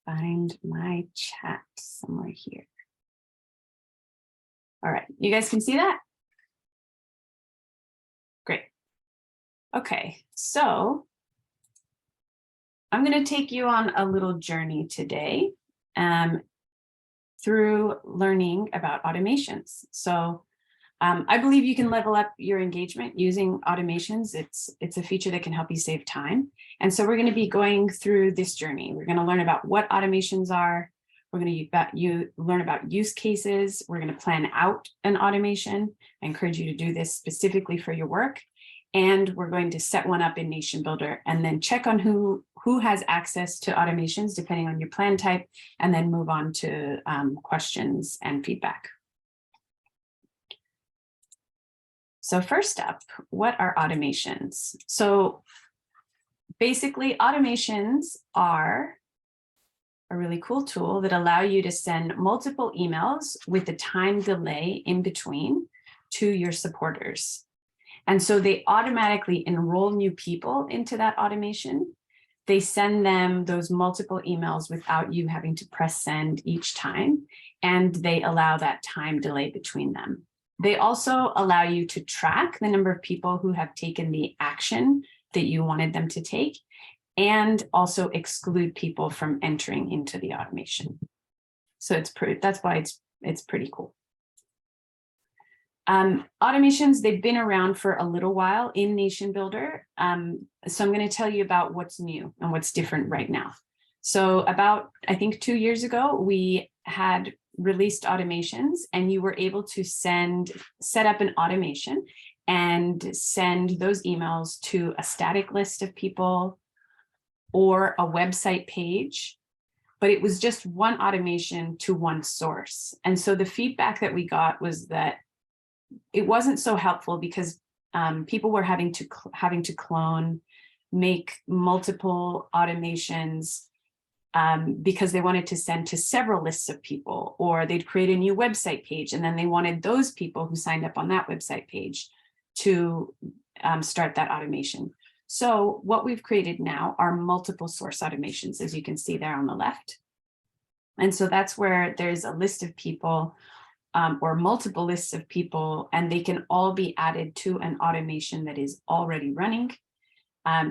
find my chat somewhere here. All right, you guys can see that? Great. Okay, so I'm going to take you on a little journey today through learning about automations. So I believe you can level up your engagement using automations. It's a feature that can help you save time. And so we're going to be going through this journey. We're going to learn about what automations are. We're going to learn about use cases. We're going to plan out an automation. I encourage you to do this specifically for your work. And we're going to set one up in NationBuilder and then check on who has access to automations depending on your plan type, and then move on to questions and feedback. So first up, what are automations? So basically, automations are a really cool tool that allow you to send multiple emails with a time delay in between to your supporters. And so they automatically enroll new people into that automation. They send them those multiple emails without you having to press send each time, and they allow that time delay between them. They also allow you to track the number of people who have taken the action that you wanted them to take, and also exclude people from entering into the automation. So that's why it's pretty cool. Automations, they've been around for a little while in NationBuilder. So I'm going to tell you about what's new and what's different right now. So about, I think 2 years ago, we had released automations, and you were able to set up an automation and send those emails to a static list of people or a website page, but it was just one automation to one source. And so the feedback that we got was that it wasn't so helpful because people were having to clone, make multiple automations because they wanted to send to several lists of people, or they'd create a new website page, and then they wanted those people who signed up on that website page to start that automation. So what we've created now are multiple source automations, as you can see there on the left. And so that's where there's a list of people or multiple lists of people, and they can all be added to an automation that is already running.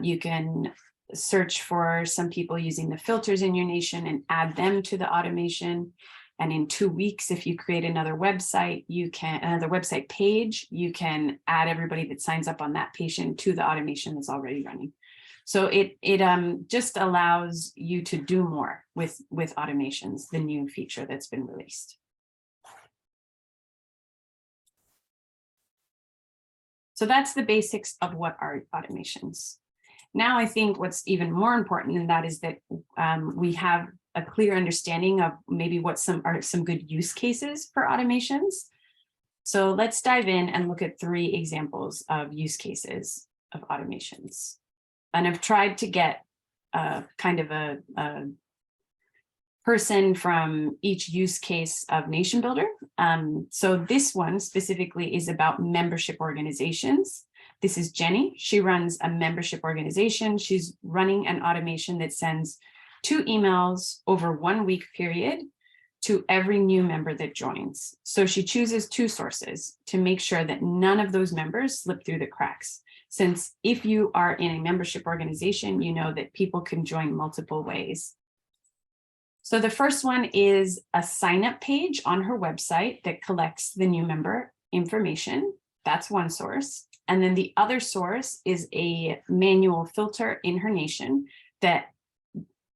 You can search for some people using the filters in your nation and add them to the automation. And in 2 weeks, if you create another website, another website page, you can add everybody that signs up on that page to the automation that's already running. So it just allows you to do more with automations, the new feature that's been released. So that's the basics of what are automations. Now, I think what's even more important than that is that we have a clear understanding of maybe what are some good use cases for automations. So let's dive in and look at 3 examples of use cases of automations. And I've tried to get kind of a person from each use case of NationBuilder. So this one specifically is about membership organizations. This is Jenny. She runs a membership organization. She's running an automation that sends 2 emails over 1 week period to every new member that joins. So she chooses 2 sources to make sure that none of those members slip through the cracks. Since if you are in a membership organization, you know that people can join multiple ways. So the first one is a sign-up page on her website that collects the new member information. That's one source. And then the other source is a manual filter in her nation that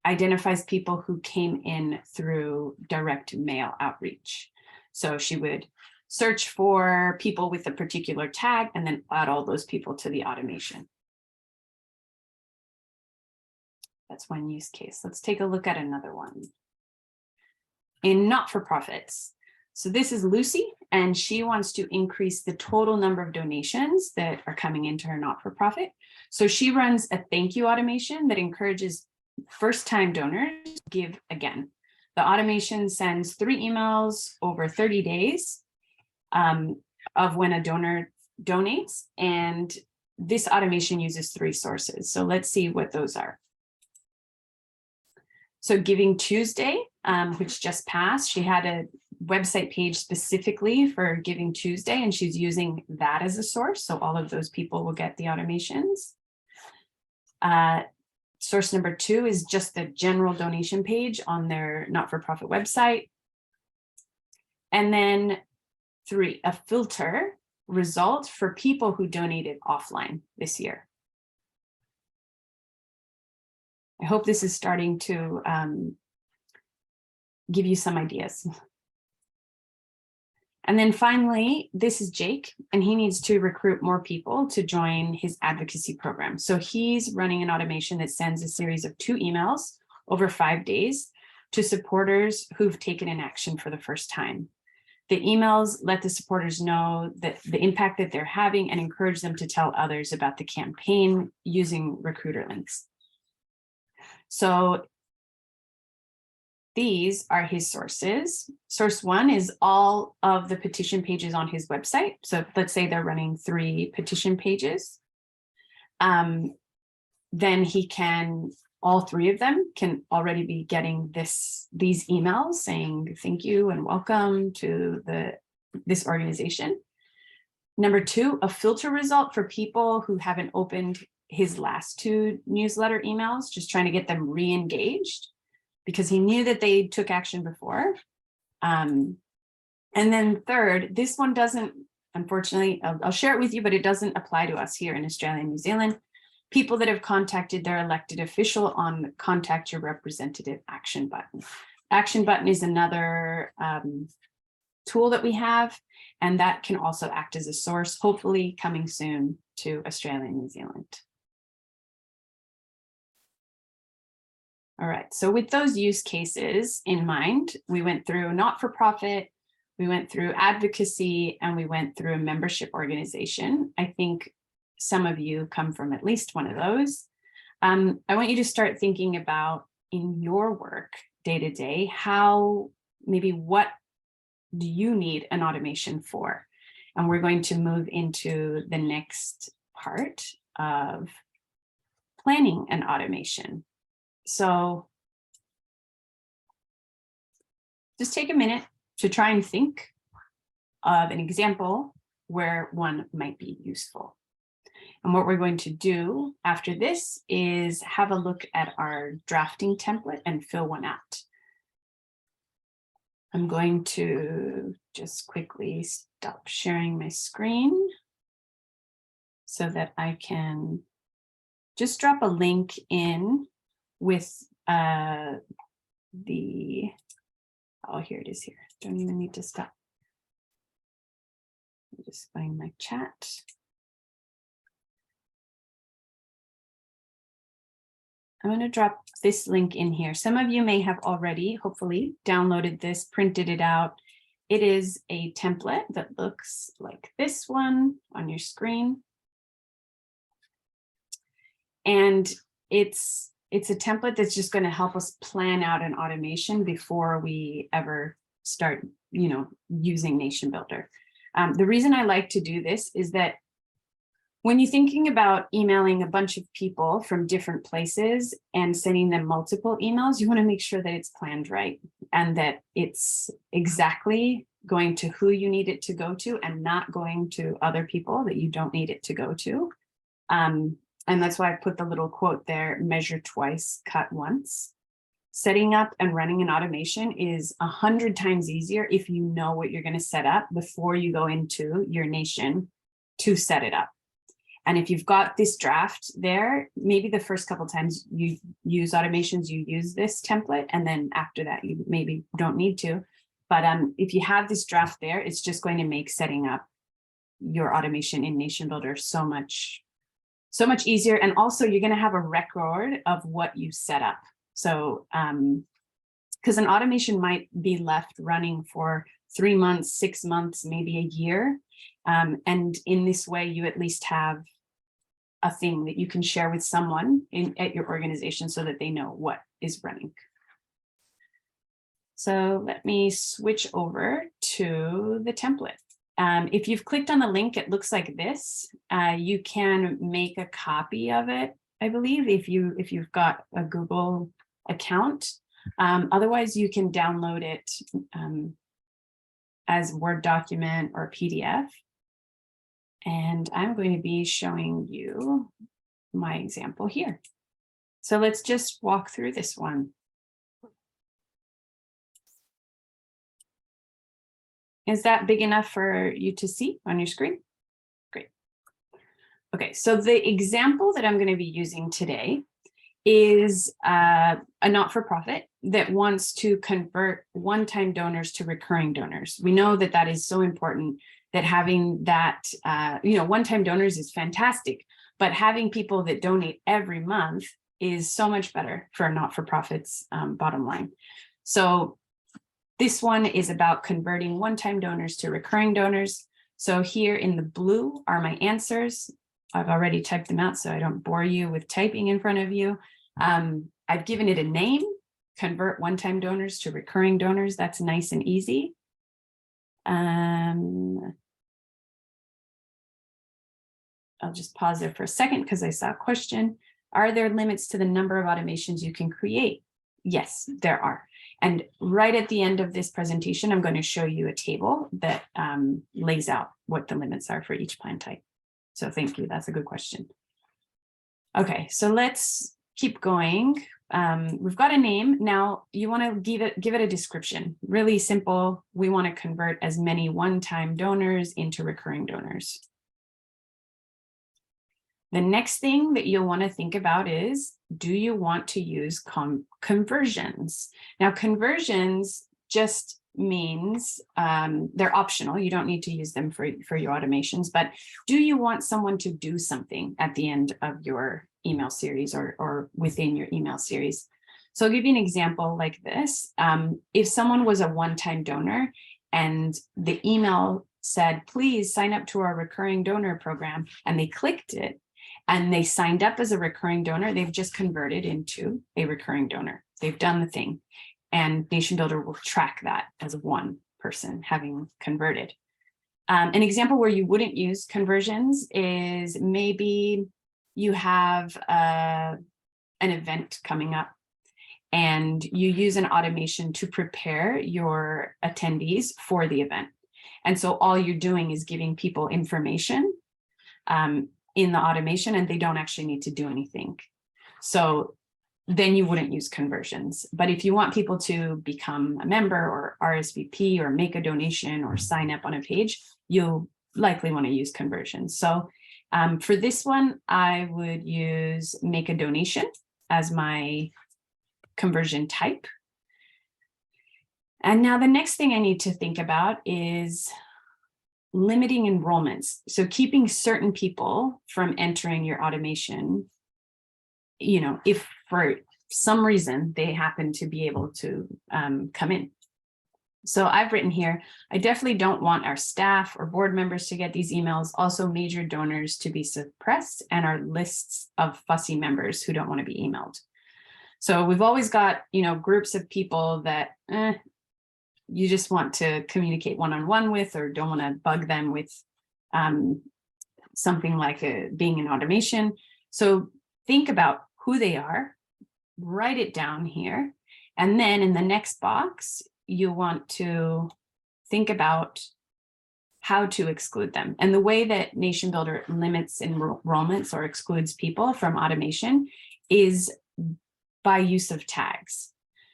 identifies people who came in through direct mail outreach. So she would search for people with a particular tag and then add all those people to the automation. That's one use case. Let's take a look at another one. In not-for-profits. So this is Lucy, and she wants to increase the total number of donations that are coming into her not-for-profit. So she runs a thank you automation that encourages first-time donors to give again. The automation sends 3 emails over 30 days of when a donor donates, and this automation uses 3 sources. So let's see what those are. So Giving Tuesday, which just passed, she had a website page specifically for Giving Tuesday, and she's using that as a source. So all of those people will get the automations. Source number 2 is just the general donation page on their not-for-profit website. And then 3, a filter result for people who donated offline this year. I hope this is starting to give you some ideas. And then finally, this is Jake, and he needs to recruit more people to join his advocacy program. So he's running an automation that sends a series of 2 emails over 5 days to supporters who've taken an action for the first time. The emails let the supporters know that the impact that they're having and encourage them to tell others about the campaign using recruiter links. So these are his sources. Source 1 is all of the petition pages on his website. So let's say they're running 3 petition pages. Then he can, all 3 of them can already be getting these emails saying thank you and welcome to this organization. Number 2, a filter result for people who haven't opened his last 2 newsletter emails, just trying to get them re-engaged, because he knew that they took action before. And then 3rd, this one doesn't, unfortunately, I'll share it with you, but it doesn't apply to us here in Australia and New Zealand. People that have contacted their elected official on Contact Your Representative ActionButton. ActionButton is another tool that we have, and that can also act as a source, hopefully coming soon to Australia and New Zealand. All right, so with those use cases in mind, we went through not-for-profit, we went through advocacy, and we went through a membership organization. I think some of you come from at least one of those. I want you to start thinking about in your work day to day, what do you need an automation for? And we're going to move into the next part of planning an automation. So just take a minute to try and think of an example where one might be useful. And what we're going to do after this is have a look at our drafting template and fill one out. I'm going to just quickly stop sharing my screen so that I can just drop a link in with oh, here it is here. Don't even need to stop. I'll just find my chat. I'm going to drop this link in here. Some of you may have already, hopefully, downloaded this, printed it out. It is a template that looks like this one on your screen. And it's a template that's just going to help us plan out an automation before we ever start, using NationBuilder. The reason I like to do this is that when you're thinking about emailing a bunch of people from different places and sending them multiple emails, you want to make sure that it's planned right and that it's exactly going to who you need it to go to and not going to other people that you don't need it to go to. And that's why I put the little quote there, measure twice, cut once. Setting up and running an automation is 100 times easier if you know what you're going to set up before you go into your nation to set it up. And if you've got this draft there, maybe the first couple of times you use automations, you use this template, and then after that, you maybe don't need to. But if you have this draft there, it's just going to make setting up your automation in NationBuilder so much easier. And also you're going to have a record of what you set up. So because an automation might be left running for 3 months, 6 months, maybe a year. And in this way, you at least have a thing that you can share with someone at your organization so that they know what is running. So let me switch over to the template. If you've clicked on the link, it looks like this. You can make a copy of it, I believe, if you've got a Google account. Otherwise, you can download it as Word document or PDF. And I'm going to be showing you my example here. So let's just walk through this one. Is that big enough for you to see on your screen? Great. Okay, so the example that I'm going to be using today is a not-for-profit that wants to convert one-time donors to recurring donors. We know that that is so important, that having that, one-time donors is fantastic, but having people that donate every month is so much better for a not-for-profit's bottom line. So this one is about converting one-time donors to recurring donors. So here in the blue are my answers. I've already typed them out, so I don't bore you with typing in front of you. I've given it a name, convert one-time donors to recurring donors. That's nice and easy. I'll just pause there for a second because I saw a question. Are there limits to the number of automations you can create? Yes, there are. And right at the end of this presentation, I'm going to show you a table that lays out what the limits are for each plan type. So thank you. That's a good question. Okay, so let's keep going. We've got a name. Now you want to give it a description. Really simple. We want to convert as many one-time donors into recurring donors. The next thing that you'll want to think about is, do you want to use conversions? Now, conversions just means they're optional. You don't need to use them for your automations, but do you want someone to do something at the end of your email series or within your email series? So I'll give you an example like this. If someone was a one-time donor and the email said, please sign up to our recurring donor program, and they clicked it, and they signed up as a recurring donor, they've just converted into a recurring donor. They've done the thing. And NationBuilder will track that as one person having converted. An example where you wouldn't use conversions is maybe you have an event coming up and you use an automation to prepare your attendees for the event. And so all you're doing is giving people information in the automation, and they don't actually need to do anything. So then you wouldn't use conversions. But if you want people to become a member or RSVP or make a donation or sign up on a page, you'll likely want to use conversions. So for this one, I would use make a donation as my conversion type. And now the next thing I need to think about is limiting enrollments. So keeping certain people from entering your automation, if for some reason they happen to be able to come in. So I've written here, I definitely don't want our staff or board members to get these emails, also major donors to be suppressed, and our lists of fussy members who don't want to be emailed. So we've always got, groups of people that you just want to communicate one-on-one with, or don't want to bug them with something like being an automation. So think about who they are, write it down here, and then in the next box, you want to think about how to exclude them. And the way that NationBuilder limits enrollments or excludes people from automation is by use of tags.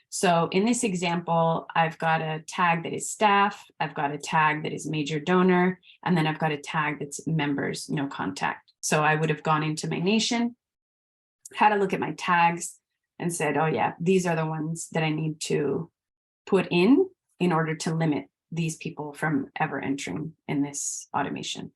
So in this example, I've got a tag that is staff, I've got a tag that is major donor, and then I've got a tag that's members, no contact. So I would have gone into my nation, had a look at my tags, and said, oh yeah, these are the ones that I need to put in order to limit these people from ever entering in this automation.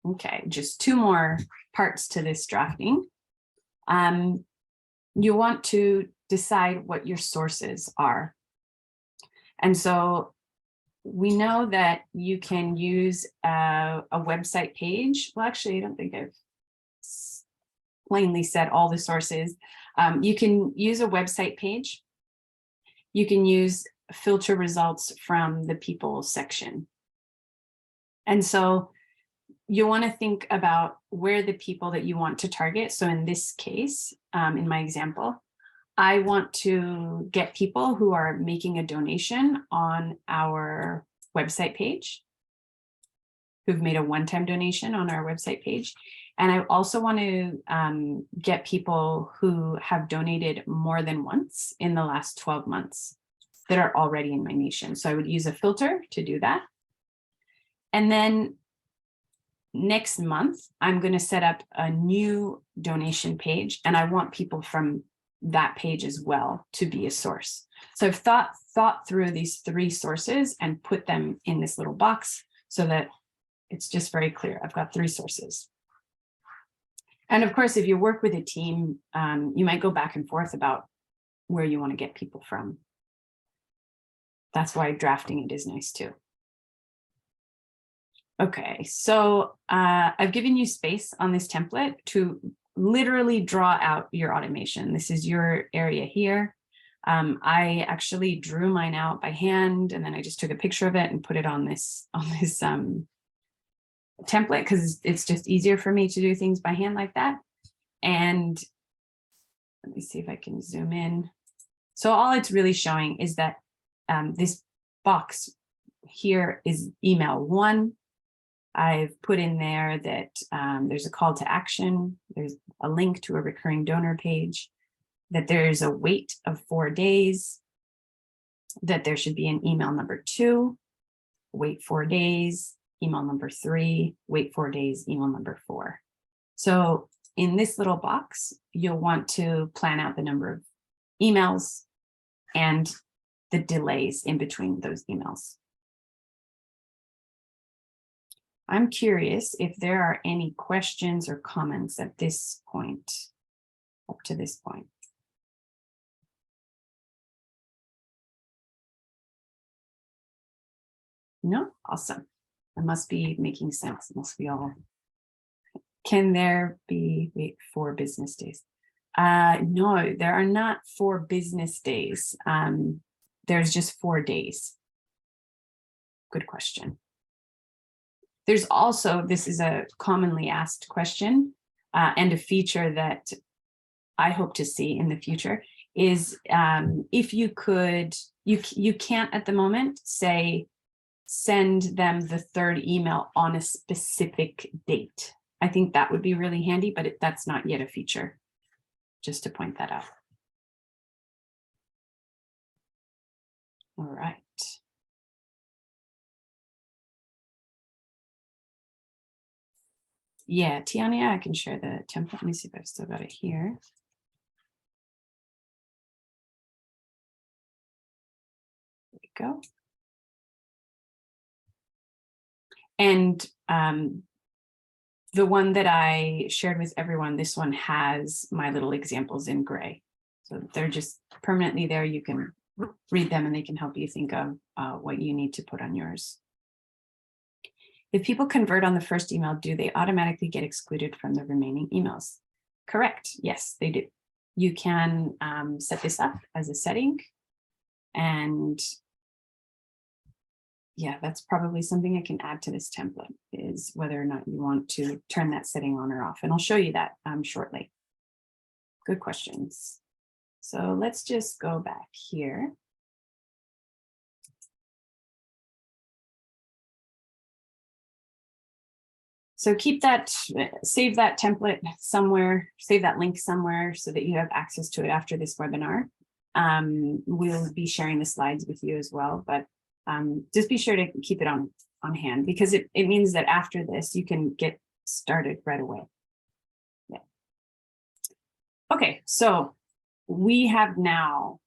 Okay, just two more parts to this drafting. You want to decide what your sources are. And so we know that you can use a website page. Well, actually, I don't think I've plainly said all the sources. You can use a website page. You can use filter results from the people section. And so you want to think about where the people that you want to target. So in this case, in my example, I want to get people who are making a donation on our website page, who've made a one-time donation on our website page. And I also want to get people who have donated more than once in the last 12 months that are already in my nation. So I would use a filter to do that. And then next month, I'm going to set up a new donation page, and I want people from that page as well to be a source. So I've thought through these 3 sources and put them in this little box so that it's just very clear. I've got 3 sources. And of course, if you work with a team, you might go back and forth about where you want to get people from. That's why drafting it is nice too. Okay, so I've given you space on this template to literally draw out your automation. This is your area here. I actually drew mine out by hand, and then I just took a picture of it and put it on this template because it's just easier for me to do things by hand like that. And let me see if I can zoom in. So all it's really showing is that this box here is email 1. I've put in there that there's a call to action, there's a link to a recurring donor page, that there's a wait of 4 days, that there should be an email number 2, wait 4 days, email number 3, wait 4 days, email number 4. So in this little box, you'll want to plan out the number of emails and the delays in between those emails. I'm curious if there are any questions or comments at this point, up to this point. No? Awesome. It must be making sense. It must be all. Can there be, wait, 4 business days? No, there are not 4 business days. There's just 4 days. Good question. There's also, this is a commonly asked question and a feature that I hope to see in the future is if you could, you can't at the moment say, send them the 3rd email on a specific date. I think that would be really handy, but that's not yet a feature, just to point that out. All right. Yeah, Tiania, I can share the template. Let me see if I've still got it here. There we go. And the one that I shared with everyone, this one has my little examples in gray. So they're just permanently there. You can read them and they can help you think of what you need to put on yours. If people convert on the first email, do they automatically get excluded from the remaining emails? Correct. Yes, they do. You can set this up as a setting. And yeah, that's probably something I can add to this template, is whether or not you want to turn that setting on or off. And I'll show you that shortly. Good questions. So let's just go back here. So keep that, save that template somewhere, save that link somewhere so that you have access to it after this webinar. We'll be sharing the slides with you as well, but just be sure to keep it on hand, because it means that after this, you can get started right away. Yeah. Okay, so we have now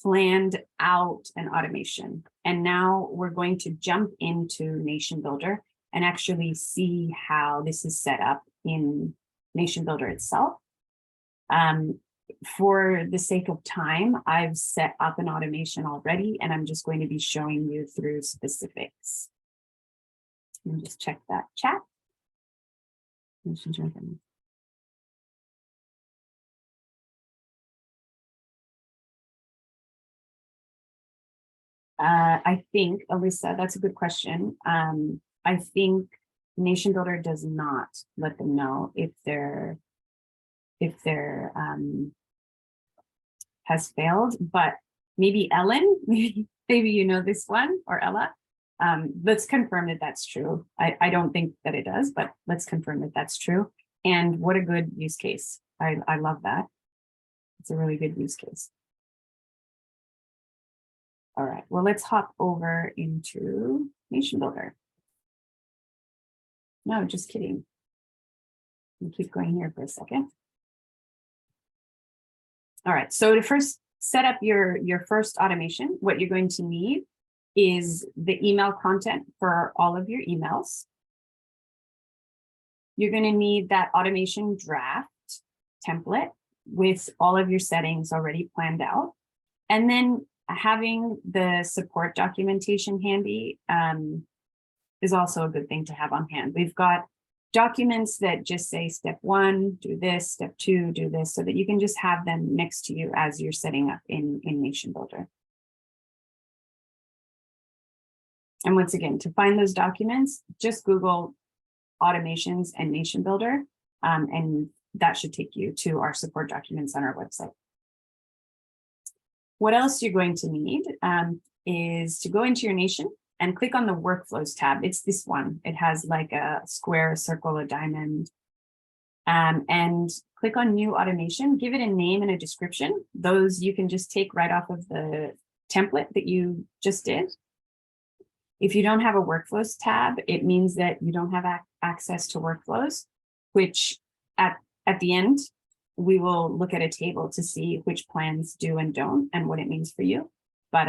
planned out an automation, and now we're going to jump into NationBuilder and actually see how this is set up in NationBuilder itself. For the sake of time, I've set up an automation already, and I'm just going to be showing you through specifics. Let me just check that chat. I think, Alyssa, that's a good question. I think NationBuilder does not let them know if their has failed, but maybe Ellen, maybe you know this one, or Ella. Let's confirm that that's true. I don't think that it does, but let's confirm that that's true. And what a good use case. I love that. It's a really good use case. All right, well, let's hop over into NationBuilder. No, just kidding. Let me keep going here for a second. All right, so to first set up your first automation, what you're going to need is the email content for all of your emails. You're going to need that automation draft template with all of your settings already planned out. And then having the support documentation handy is also a good thing to have on hand. We've got documents that just say step 1, do this, step 2, do this, so that you can just have them next to you as you're setting up in NationBuilder. And once again, to find those documents, just Google automations and NationBuilder, and that should take you to our support documents on our website. What else you're going to need is to go into your Nation and click on the Workflows tab. It's this one. It has like a square, a circle, a diamond, and click on New Automation. Give it a name and a description. Those you can just take right off of the template that you just did. If you don't have a Workflows tab, it means that you don't have access to workflows, which at the end, we will look at a table to see which plans do and don't and what it means for you. But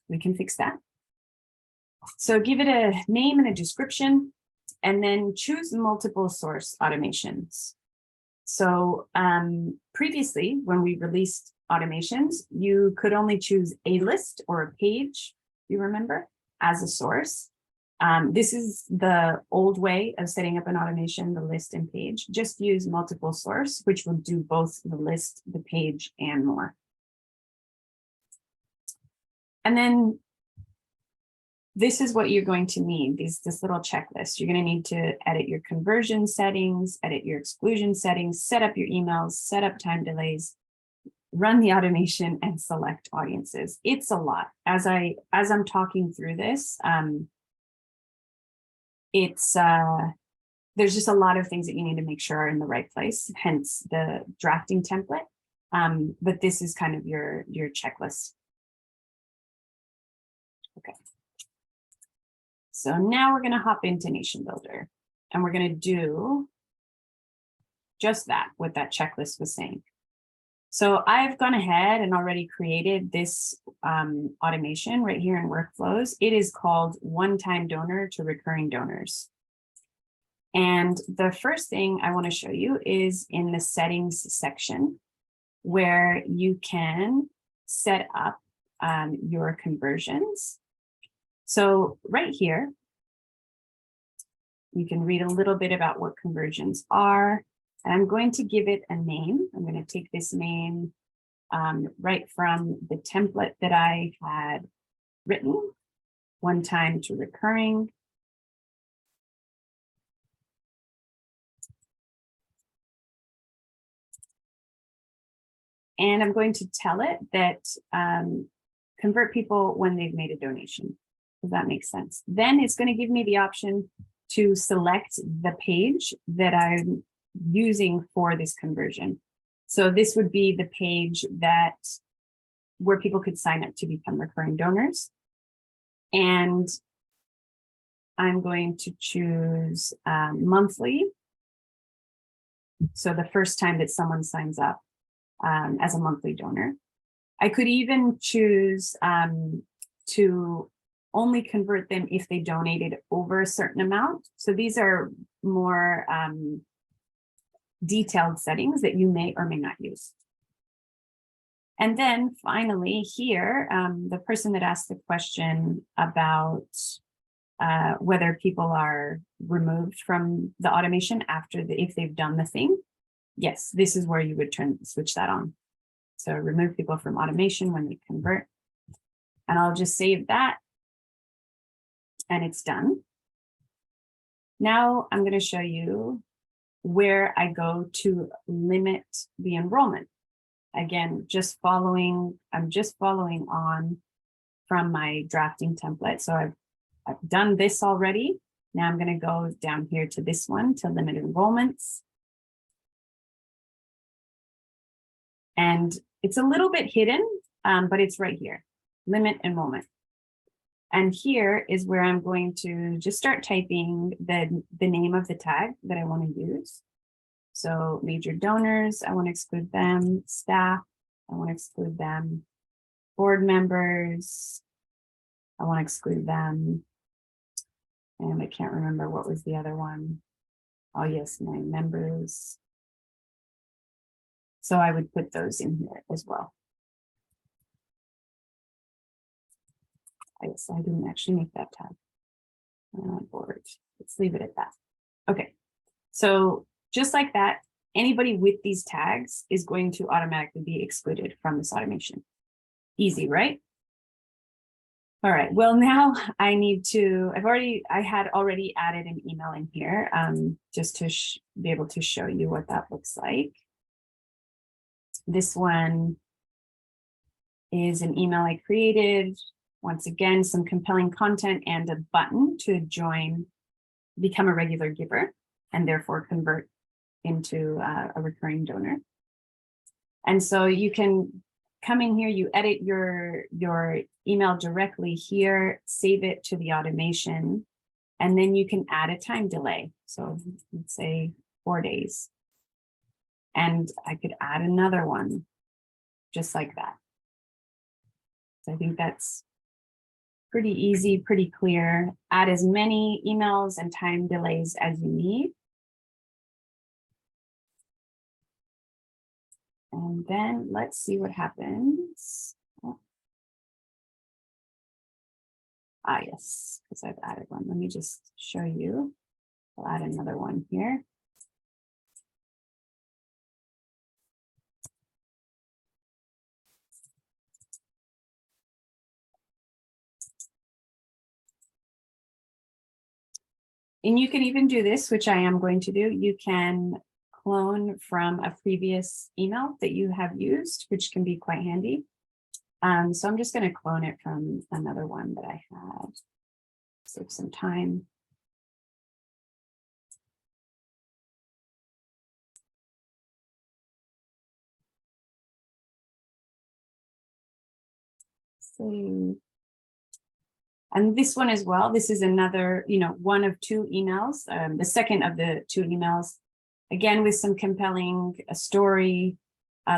we can fix that. So give it a name and a description, and then choose multiple source automations. So previously, when we released automations, you could only choose a list or a page, you remember, as a source. This is the old way of setting up an automation, the list and page. Just use multiple source, which will do both the list, the page, and more. And then this is what you're going to need, this little checklist. You're going to need to edit your conversion settings, edit your exclusion settings, set up your emails, set up time delays, run the automation, and select audiences. It's a lot. As I'm talking through this, there's just a lot of things that you need to make sure are in the right place, hence the drafting template. But this is kind of your checklist. Okay. So now we're going to hop into NationBuilder, and we're going to do just that, what that checklist was saying. So I've gone ahead and already created this automation right here in Workflows. It is called One-Time Donor to Recurring Donors. And the first thing I want to show you is in the settings section, where you can set up your conversions. So right here, you can read a little bit about what conversions are. And I'm going to give it a name. I'm going to take this name right from the template that I had written, one time to recurring. And I'm going to tell it that convert people when they've made a donation. Does that make sense? Then it's going to give me the option to select the page that I'm using for this conversion. So this would be the page where people could sign up to become recurring donors. And I'm going to choose monthly. So the first time that someone signs up as a monthly donor. I could even choose to only convert them if they donated over a certain amount. So these are more detailed settings that you may or may not use. And then finally here, the person that asked the question about whether people are removed from the automation after if they've done the thing. Yes, this is where you would switch that on. So remove people from automation when they convert. And I'll just save that. And it's done. Now I'm going to show you where I go to limit the enrollment. Again, I'm just following on from my drafting template. So I've done this already. Now I'm going to go down here to this one to limit enrollments. And it's a little bit hidden, but it's right here, limit enrollment. And here is where I'm going to just start typing the name of the tag that I want to use. So major donors, I want to exclude them. Staff, I want to exclude them. Board members, I want to exclude them. And I can't remember what was the other one. Oh yes, my members. So I would put those in here as well. I guess I didn't actually make that tag. Board. Let's leave it at that. Okay. So just like that, anybody with these tags is going to automatically be excluded from this automation. Easy, right? All right, well, now I need to, I had already added an email in here just to be able to show you what that looks like. This one is an email I created. Once again, some compelling content and a button to join, become a regular giver, and therefore convert into a recurring donor. And so you can come in here, you edit your email directly here, save it to the automation, and then you can add a time delay. So let's say 4 days. And I could add another one just like that. So I think that's pretty easy, pretty clear. Add as many emails and time delays as you need. And then let's see what happens. Ah, yes, because I've added one. Let me just show you. I'll add another one here. And you can even do this, which I am going to do. You can clone from a previous email that you have used, which can be quite handy. So I'm just going to clone it from another one that I had. Save some time. Save. And this one as well, this is another, one of 2 emails, the second of the 2 emails, again, with some compelling story.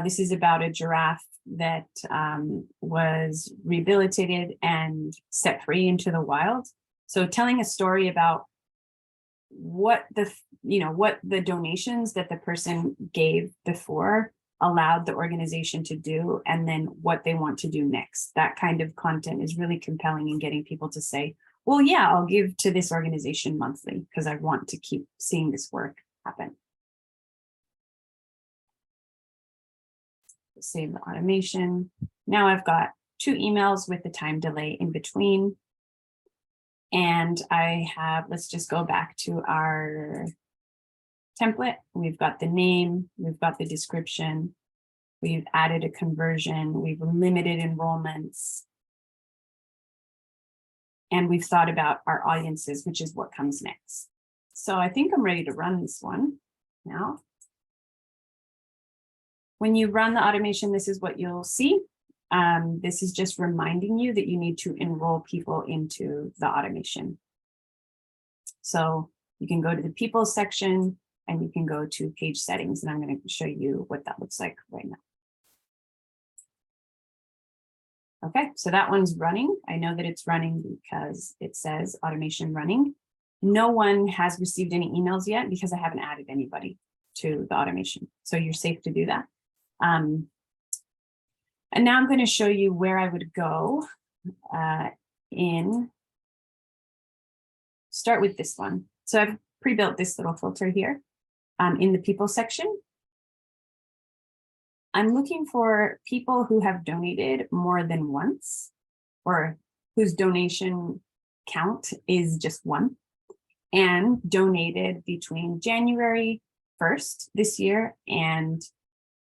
This is about a giraffe that was rehabilitated and set free into the wild. So telling a story about what the donations that the person gave before allowed the organization to do, and then what they want to do next. That kind of content is really compelling in getting people to say, well, yeah, I'll give to this organization monthly because I want to keep seeing this work happen. Save the automation. Now I've got 2 emails with the time delay in between. And I have, let's just go back to our template. We've got the name, we've got the description, we've added a conversion, we've limited enrollments, and we've thought about our audiences, which is what comes next. So I think I'm ready to run this one now. When you run the automation, this is what you'll see. This is just reminding you that you need to enroll people into the automation. So you can go to the people section and you can go to page settings, and I'm going to show you what that looks like right now. Okay, so that one's running. I know that it's running because it says automation running. No one has received any emails yet because I haven't added anybody to the automation. So you're safe to do that. And now I'm going to show you where I would go start with this one. So I've pre-built this little filter here in the people section. I'm looking for people who have donated more than once, or whose donation count is just 1. and donated between January 1st this year and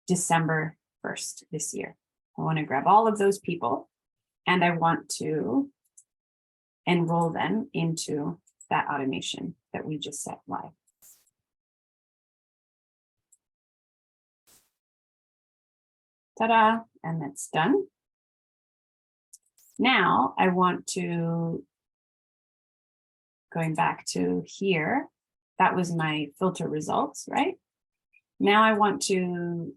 December 1st this year. I want to grab all of those people and I want to enroll them into that automation that we just set live. Ta-da, and that's done. Now I want to, going back to here, that was my filter results, right? Now I want to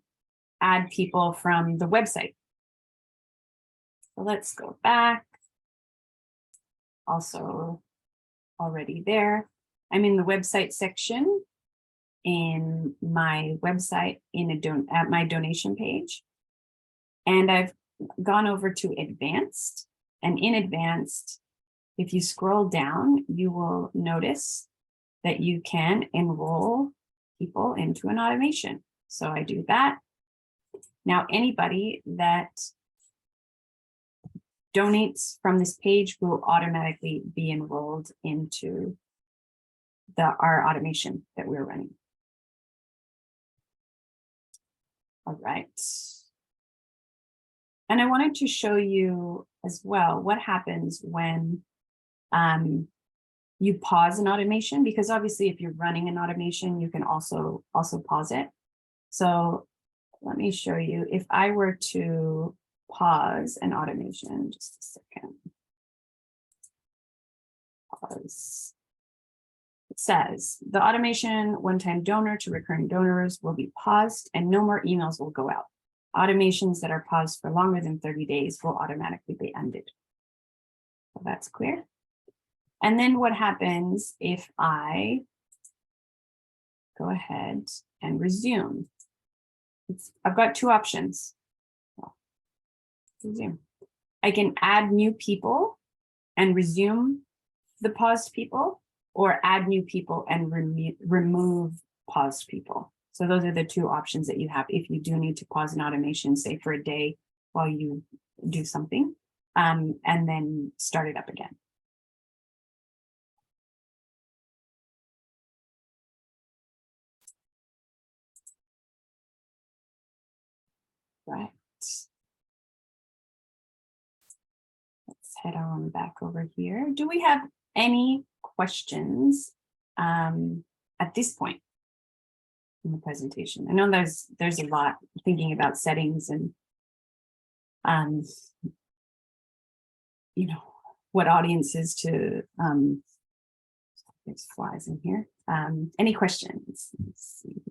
add people from the website. So let's go back. Also already there. I'm in the website section in my website at my donation page. And I've gone over to advanced, and in advanced, if you scroll down, you will notice that you can enroll people into an automation. So I do that. Now, anybody that donates from this page will automatically be enrolled into our automation that we're running. All right. And I wanted to show you as well what happens when you pause an automation, because obviously if you're running an automation, you can also pause it. So let me show you. If I were to pause an automation, just a second. Pause. It says the automation one-time donor to recurring donors will be paused and no more emails will go out. Automations that are paused for longer than 30 days will automatically be ended. So that's clear. And then what happens if I go ahead and resume? I've got two options. Resume. I can add new people and resume the paused people, or add new people and remove paused people. So those are the two options that you have if you do need to pause an automation, say for a day while you do something, and then start it up again. Right. Let's head on back over here. Do we have any questions at this point in the presentation? I know there's a lot thinking about settings and you know, what audiences to there's flies in here. Any questions? Let's see.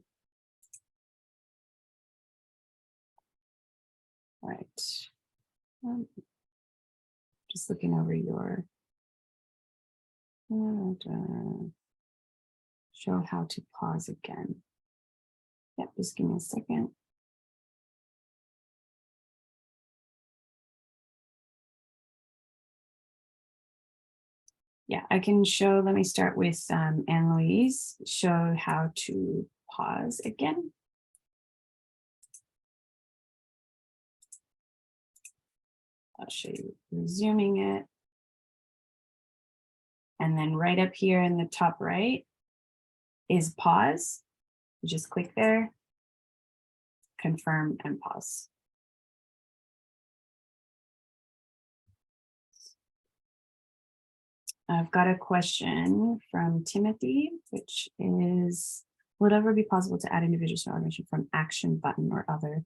All right. Just looking over your show how to pause again. Yep, just give me a second. Yeah, I can show, let me start with Anne-Louise, show how to pause again. I'll show you resuming it. And then right up here in the top right is pause. You just click there, confirm and pause. I've got a question from Timothy, which is, would it ever be possible to add individuals to automation from ActionButton or other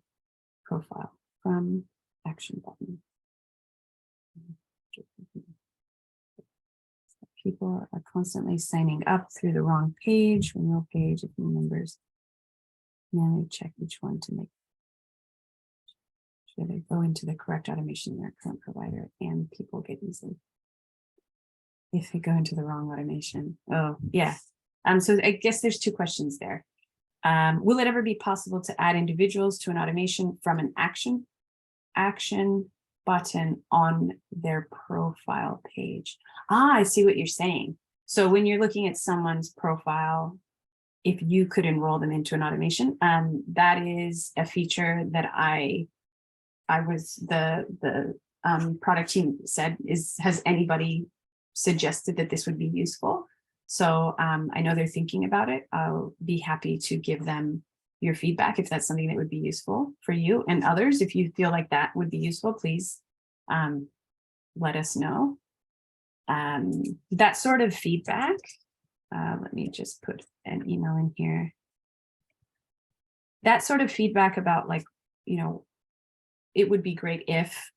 profile from ActionButton? People are constantly signing up through the wrong page, no page, if new members manually check each one to make sure they go into the correct automation in their current provider, and people get easily if they go into the wrong automation. Oh, yeah. So I guess there's two questions there. Will it ever be possible to add individuals to an automation from an action button on their profile page? Ah, I see what you're saying. So when you're looking at someone's profile, if you could enroll them into an automation, that is a feature that I was the product team said has anybody suggested that this would be useful. So I know they're thinking about it. I'll be happy to give them your feedback if that's something that would be useful for you and others. If you feel like that would be useful, please let us know. That sort of feedback, let me just put an email in here. That sort of feedback about, like, you know, it would be great if,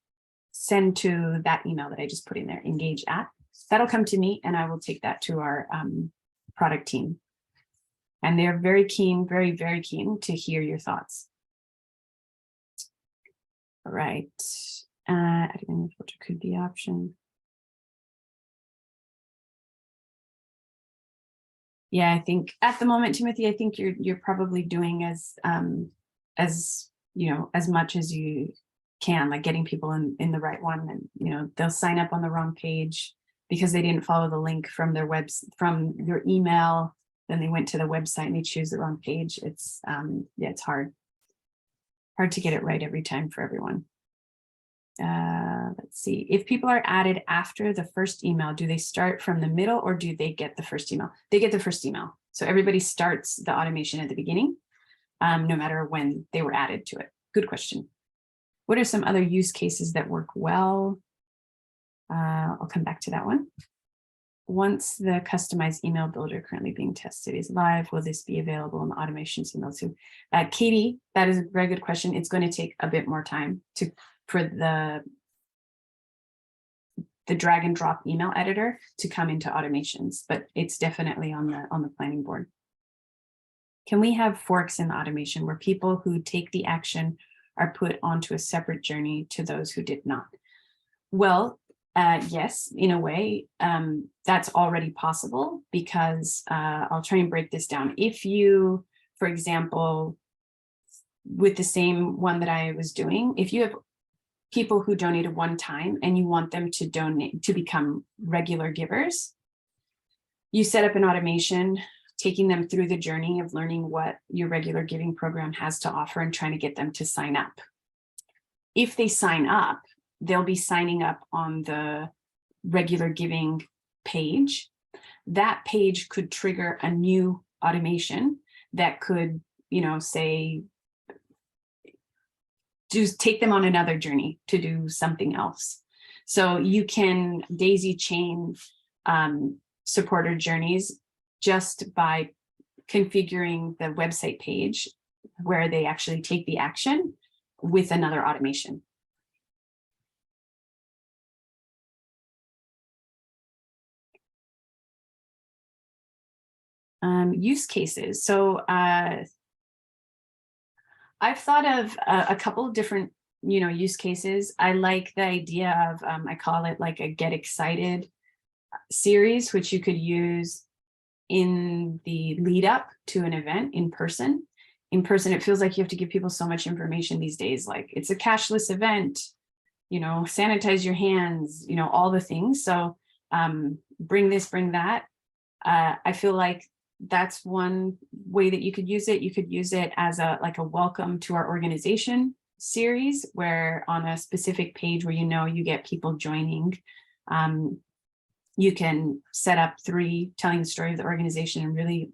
send to that email that I just put in there, engage at. That'll come to me and I will take that to our product team. And they're very keen, very, very keen to hear your thoughts. All right. Adding the filter could be option. Yeah, I think at the moment, Timothy, I think you're probably doing as you know, as much as you can, like getting people in the right one, and you know, they'll sign up on the wrong page because they didn't follow the link from their from your email. Then they went to the website and they choose the wrong page. It's yeah, it's hard to get it right every time for everyone. Let's see, if people are added after the first email, do they start from the middle or do they get the first email? They get the first email. So everybody starts the automation at the beginning, no matter when they were added to it. Good question. What are some other use cases that work well? I'll come back to that one. Once the customized email builder currently being tested is live, will this be available in the automations email too? Katie, that is a very good question. It's going to take a bit more time for the drag and drop email editor to come into automations, but it's definitely on the planning board. Can we have forks in the automation where people who take the action are put onto a separate journey to those who did not? Well, yes, in a way, that's already possible, because I'll try and break this down. If you, for example, with the same one that I was doing, if you have people who donated one time and you want them to donate to become regular givers, you set up an automation taking them through the journey of learning what your regular giving program has to offer and trying to get them to sign up. If they sign up, they'll be signing up on the regular giving page. That page could trigger a new automation that could, you know, say, just take them on another journey to do something else. So you can daisy chain supporter journeys just by configuring the website page where they actually take the action with another automation. Use cases. So I've thought of a couple of different, you know, use cases. I like the idea of, I call it like a get excited series, which you could use in the lead up to an event in person. In person, it feels like you have to give people so much information these days, like it's a cashless event, you know, sanitize your hands, you know, all the things. So bring this, bring that. I feel like that's one way that you could use it. You could use it as a welcome to our organization series, where on a specific page where you know you get people joining, you can set up 3 telling the story of the organization and really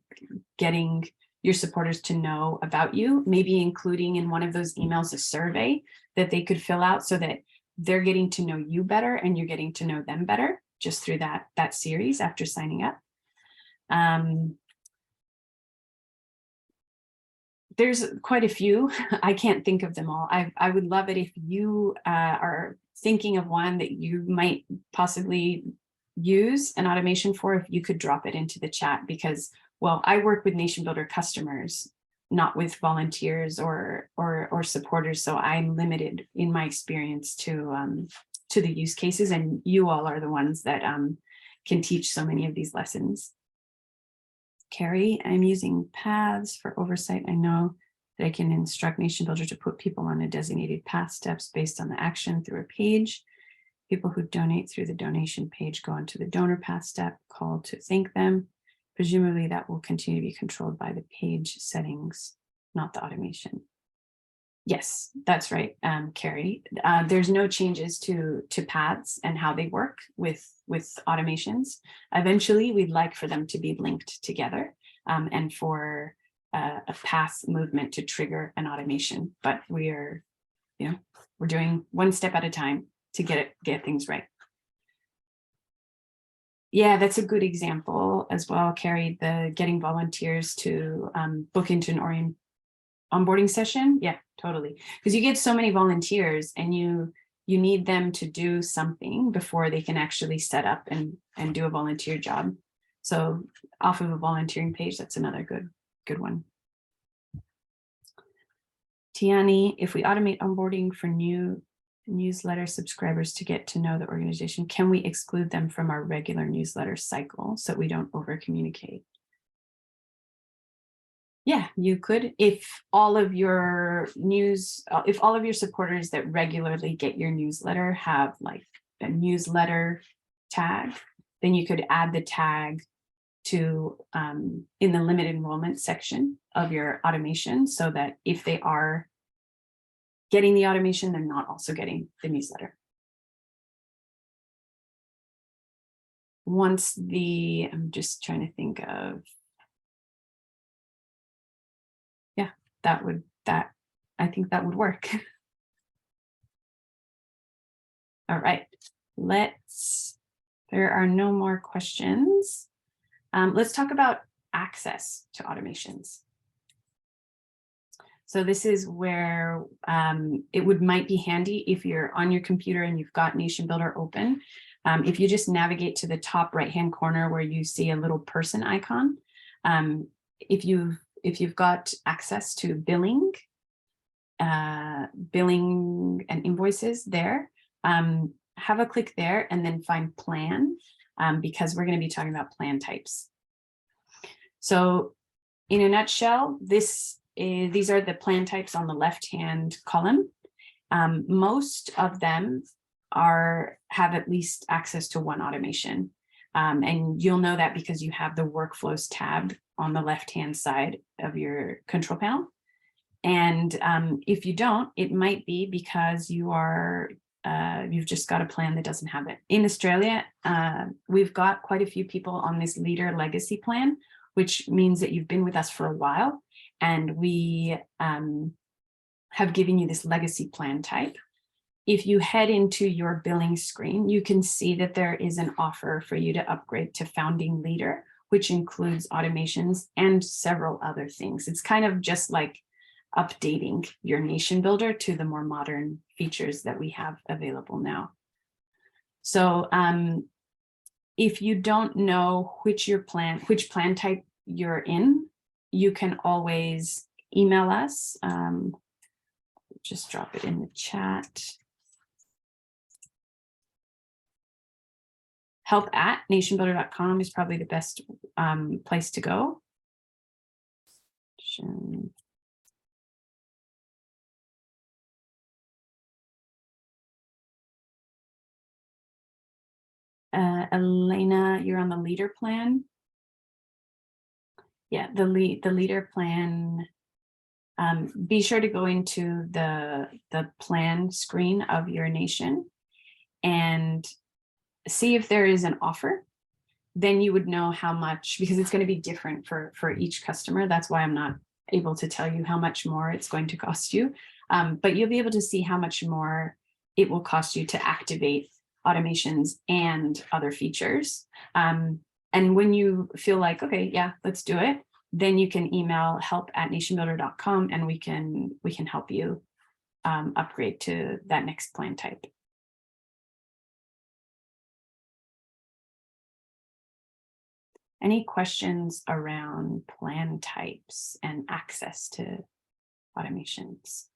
getting your supporters to know about you, maybe including in one of those emails a survey that they could fill out so that they're getting to know you better and you're getting to know them better just through that series after signing up. There's quite a few. I can't think of them all. I would love it if you are thinking of one that you might possibly use an automation for, if you could drop it into the chat, because, well, I work with NationBuilder customers, not with volunteers or supporters. So I'm limited in my experience to the use cases, and you all are the ones that can teach so many of these lessons. Carrie, I'm using paths for oversight. I know that I can instruct NationBuilder to put people on a designated path steps based on the action through a page. People who donate through the donation page go onto the donor path step call to thank them. Presumably that will continue to be controlled by the page settings, not the automation. Yes, that's right, Carrie. There's no changes to paths and how they work with automations. Eventually, we'd like for them to be linked together and for a path movement to trigger an automation. But we're doing one step at a time to get things right. Yeah, that's a good example as well, Carrie. The getting volunteers to book into an onboarding session. Yeah, totally. Because you get so many volunteers and you need them to do something before they can actually set up and do a volunteer job. So off of a volunteering page, that's another good one. Tiani, if we automate onboarding for new newsletter subscribers to get to know the organization, can we exclude them from our regular newsletter cycle so we don't over communicate? Yeah, you could. If all of your supporters that regularly get your newsletter have like a newsletter tag, then you could add the tag to in the limited enrollment section of your automation, so that if they are getting the automation, they're not also getting the newsletter. I'm just trying to think of, yeah, I think that would work. All right, there are no more questions. Let's talk about access to automations. So this is where it might be handy if you're on your computer and you've got NationBuilder open. If you just navigate to the top right-hand corner where you see a little person icon, if you've got access to billing and invoices there, have a click there and then find plan, because we're going to be talking about plan types. So in a nutshell, these are the plan types on the left-hand column. Most of them have at least access to one automation. And you'll know that because you have the workflows tab on the left-hand side of your control panel. And if you don't, it might be because you've just got a plan that doesn't have it. In Australia, we've got quite a few people on this leader legacy plan, which means that you've been with us for a while, and we have given you this legacy plan type. If you head into your billing screen, you can see that there is an offer for you to upgrade to founding leader, which includes automations and several other things. It's kind of just like updating your NationBuilder to the more modern features that we have available now. So if you don't know which plan type you're in, you can always email us. Just drop it in the chat. help@nationbuilder.com is probably the best place to go. Elena, you're on the leader plan. Yeah, the leader plan. Be sure to go into the plan screen of your nation and see if there is an offer. Then you would know how much, because it's going to be different for each customer. That's why I'm not able to tell you how much more it's going to cost you. But you'll be able to see how much more it will cost you to activate automations and other features. And when you feel like, okay, yeah, let's do it, then you can email help@nationbuilder.com and we can help you upgrade to that next plan type. Any questions around plan types and access to automations?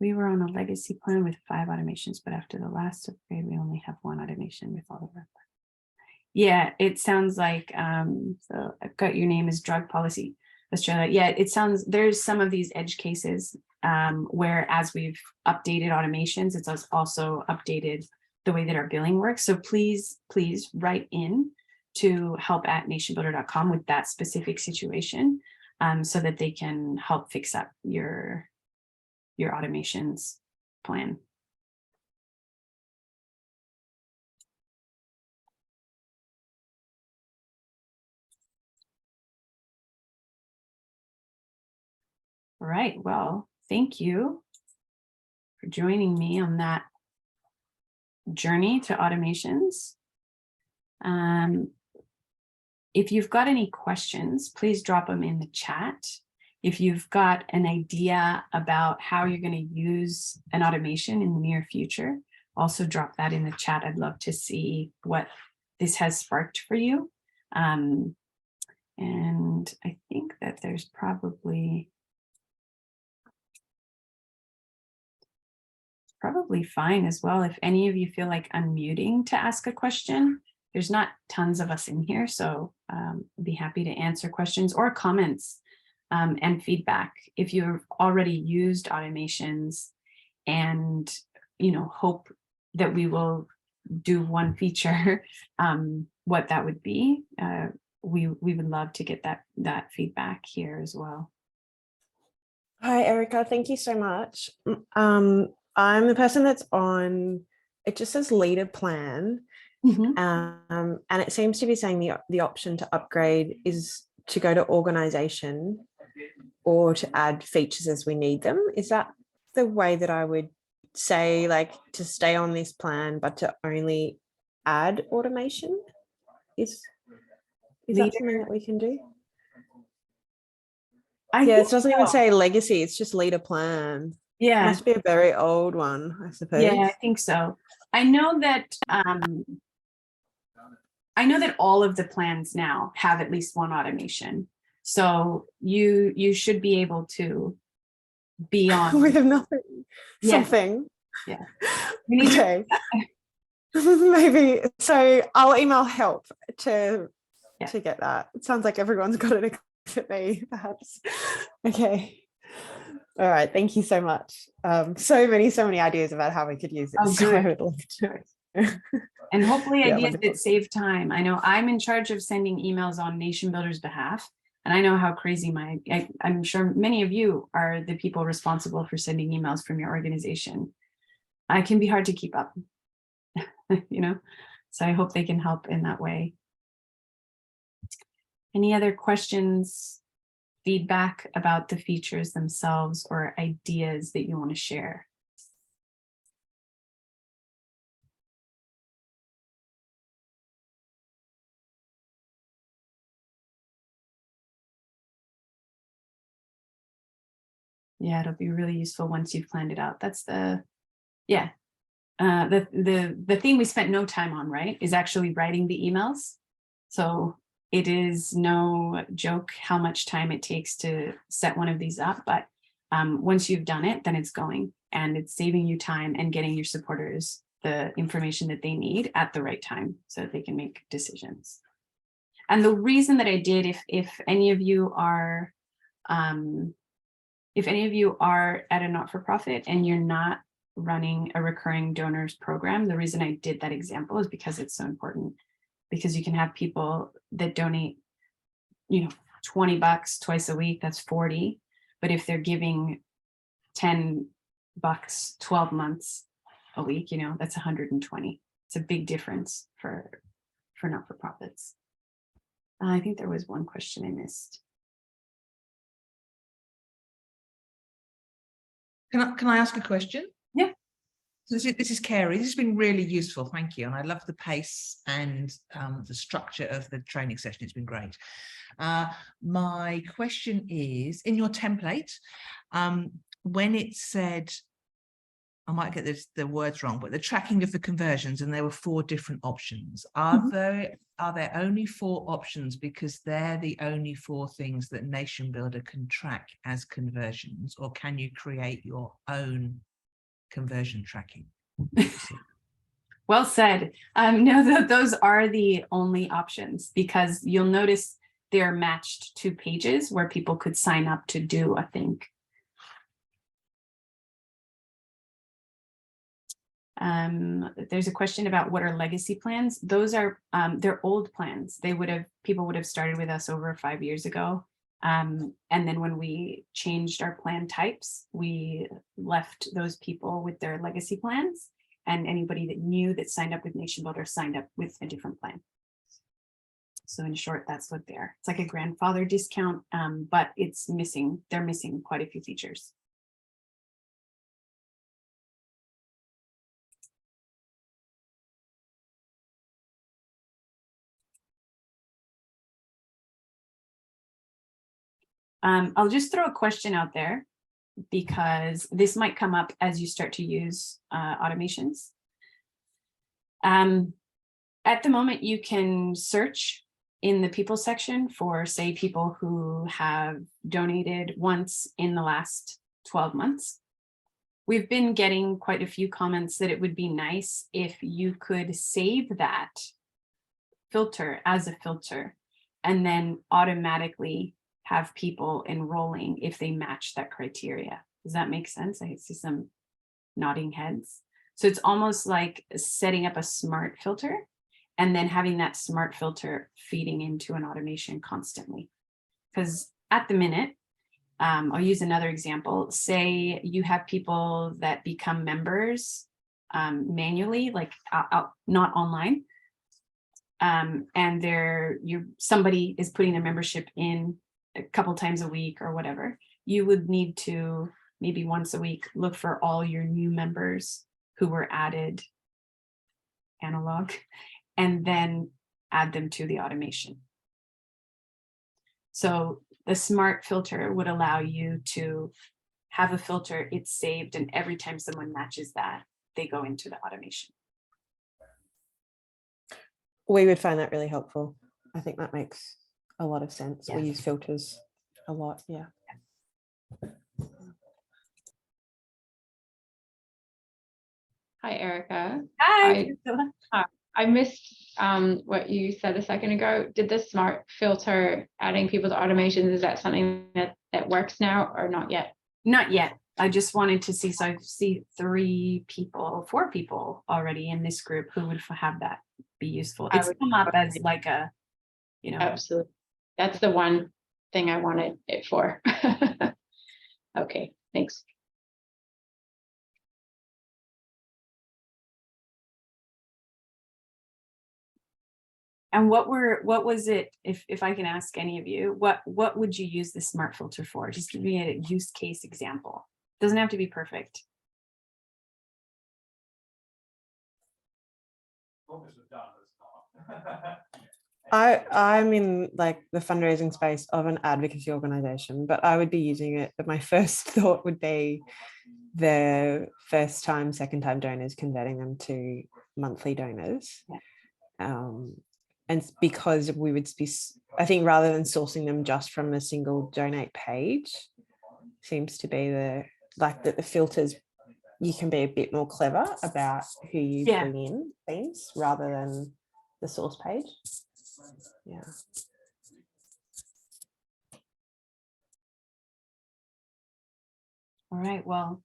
We were on a legacy plan with 5 automations, but after the last upgrade, we only have 1 automation with all of our. Yeah, it sounds like, so I've got your name is Drug Policy Australia. Yeah, it sounds, there's some of these edge cases where as we've updated automations, it's also updated the way that our billing works. So please write in to help@nationbuilder.com with that specific situation, so that they can help fix up your automations plan. All right, well, thank you for joining me on that journey to automations. If you've got any questions, please drop them in the chat. If you've got an idea about how you're going to use an automation in the near future, also drop that in the chat. I'd love to see what this has sparked for you. And I think that there's probably fine as well if any of you feel like unmuting to ask a question. There's not tons of us in here, so I'd be happy to answer questions or comments and feedback. If you've already used automations and hope that we will do one feature, what that would be, we would love to get that feedback here as well. Hi, Erica. Thank you so much. I'm the person that's on, it just says leader plan. And it seems to be saying the option to upgrade is to go to organization or to add features as we need them. Is that the way that I would say, like, to stay on this plan, but to only add automation? Is that something that we can do? Yeah, it doesn't even say legacy. It's just leader plan. Yeah. It must be a very old one, I suppose. Yeah, I think so. I know that all of the plans now have at least one automation. So you should be able to be on with nothing. Yeah. Something. Yeah. Okay. Maybe. So I'll email help to get that. It sounds like everyone's got it except me, perhaps. Okay. All right. Thank you so much. So many ideas about how we could use it. Oh, so I would love to. And hopefully ideas that save time. I know I'm in charge of sending emails on NationBuilder's behalf. And I know how crazy I'm sure many of you are the people responsible for sending emails from your organization. I can be hard to keep up, so I hope they can help in that way. Any other questions, feedback about the features themselves, or ideas that you want to share? Yeah, it'll be really useful once you've planned it out. That's the thing we spent no time on, right, is actually writing the emails. So it is no joke how much time it takes to set one of these up. But once you've done it, then it's going, and it's saving you time and getting your supporters the information that they need at the right time so that they can make decisions. And the reason that I did, if any of you are at a not-for-profit and you're not running a recurring donors program, the reason I did that example is because it's so important. Because you can have people that donate, $20 twice a week, that's 40. But if they're giving $10, 12 months a week, that's 120. It's a big difference for not-for-profits. I think there was one question I missed. Can I ask a question? Yeah. So this is Carrie. This has been really useful. Thank you. And I love the pace and the structure of the training session. It's been great. My question is, in your template, when it said, I might get the words wrong, but the tracking of the conversions, and there were 4 different options. Are there only 4 options because they're the only 4 things that NationBuilder can track as conversions, or can you create your own conversion tracking? Well said. No, those are the only options, because you'll notice they're matched to pages where people could sign up to do a thing. There's a question about what are legacy plans. Those are, they're old plans. People would have started with us over 5 years ago. And then when we changed our plan types, we left those people with their legacy plans, and anybody that new that signed up with NationBuilder signed up with a different plan. So in short, that's what they are. It's like a grandfather discount, but it's missing, they're missing quite a few features. I'll just throw a question out there because this might come up as you start to use automations. At the moment, you can search in the people section for, say, people who have donated once in the last 12 months. We've been getting quite a few comments that it would be nice if you could save that filter as a filter and then automatically have people enrolling if they match that criteria. Does that make sense? I see some nodding heads. So it's almost like setting up a smart filter and then having that smart filter feeding into an automation constantly. Because at the minute, I'll use another example. Say you have people that become members manually, like not online, and somebody is putting their membership in a couple times a week or whatever. You would need to maybe once a week look for all your new members who were added analog, and then add them to the automation. So the smart filter would allow you to have a filter, it's saved, and every time someone matches that, they go into the automation. We would find that really helpful. I think that makes a lot of sense. Yeah. We use filters a lot, yeah. Hi, Erica. Hi. I missed what you said a second ago. Did the smart filter adding people to automations, is that something that works now or not yet? Not yet. I just wanted to see, so I see 4 people already in this group who would have that be useful. It's come up as like a, you know. Absolutely. That's the one thing I wanted it for. Okay, thanks. And what was it, if I can ask any of you, what would you use the smart filter for? Just give me a use case example. Doesn't have to be perfect. I'm in like the fundraising space of an advocacy organization, but I would be using it. But my first thought would be the first time, second time donors, converting them to monthly donors. Yeah. And because we would be, I think rather than sourcing them just from a single donate page, seems to be the filters, you can be a bit more clever about who you bring in things rather than the source page. Yeah. All right, well,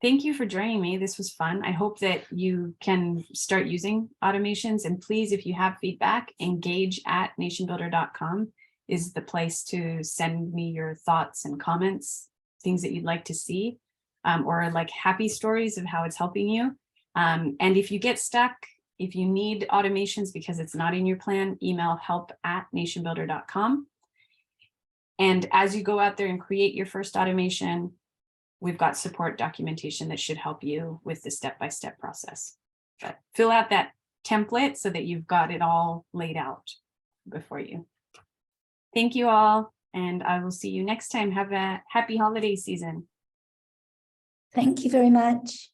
thank you for joining me. This was fun. I hope that you can start using automations, and please, if you have feedback, engage@nationbuilder.com is the place to send me your thoughts and comments, things that you'd like to see, or like happy stories of how it's helping you. And if you get stuck, if you need automations because it's not in your plan, email help@nationbuilder.com. And as you go out there and create your first automation, we've got support documentation that should help you with the step-by-step process. But fill out that template so that you've got it all laid out before you. Thank you all, and I will see you next time. Have a happy holiday season. Thank you very much.